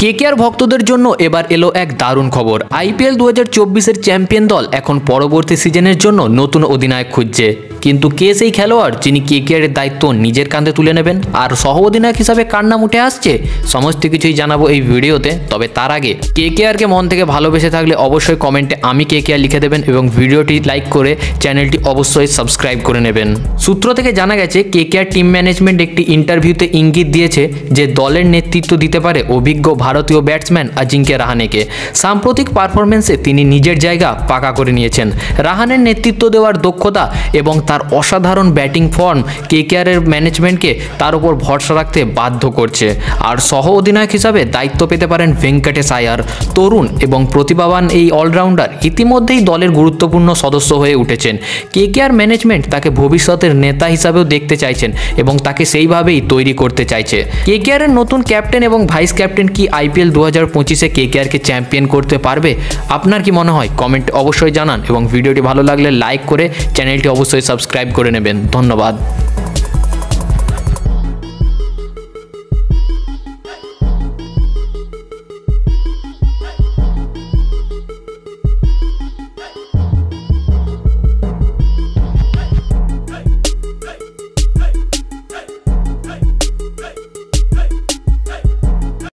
KKR ভক্তদের জন্য এবার এলো এক দারুণ খবর। আইপিএল 2024-এর চ্যাম্পিয়ন দল এখন পরবর্তী সিজনের জন্য নতুন অধিনায়ক খুঁজছে। কিন্তু কে সেই খেলোয়াড় যিনি কেকেআরের দায়িত্ব নিজের কাঁধে তুলে নেবেন আর সহ অধিনায়ক হিসাবে কার নাম উঠে আসছে, সমস্ত কিছুই জানাবো এই ভিডিওতে। তবে তার আগে কেকেআরকে মন থেকে ভালোবেসে থাকলে অবশ্যই কমেন্টে আমি কেকেআর লিখে দেবেন এবং ভিডিওটি লাইক করে চ্যানেলটি অবশ্যই সাবস্ক্রাইব করে নেবেন। সূত্র থেকে জানা গেছে কেকেআর টিম ম্যানেজমেন্ট একটি ইন্টারভিউতে ইঙ্গিত দিয়েছে যে দলের নেতৃত্ব দিতে পারে অভিজ্ঞ ভারতীয় ব্যাটসম্যান আজিঙ্ক্য রাহানেকে। সাম্প্রতিক পারফরমেন্সে তিনি নিজের জায়গা পাকা করে নিয়েছেন। রাহানের নেতৃত্ব দেওয়ার দক্ষতা এবং তার অসাধারণ ব্যাটিং ফর্ম কেকেআরের ম্যানেজমেন্টকে তার উপর ভরসা রাখতে বাধ্য করছে। আর সহ অধিনায়ক হিসাবে দায়িত্ব পেতে পারেন ভেঙ্কটেশ আয়ার। তরুণ এবং প্রতিভাবান এই অলরাউন্ডার ইতিমধ্যেই দলের গুরুত্বপূর্ণ সদস্য হয়ে উঠেছেন। কেকেআর ম্যানেজমেন্ট তাকে ভবিষ্যতের নেতা হিসাবেও দেখতে চাইছেন এবং তাকে সেইভাবেই তৈরি করতে চাইছে। কেকেআরের নতুন ক্যাপ্টেন এবং ভাইস ক্যাপ্টেন কি আইপিএল 2025-এ কেকেআরকে চ্যাম্পিয়ন করতে পারবে? আপনার কি মনে হয়? কমেন্ট অবশ্যই জানান এবং ভিডিওটি ভালো লাগলে লাইক করে চ্যানেলটি অবশ্যই সাবস্ক্রাইব করে নেবেন। ধন্যবাদ।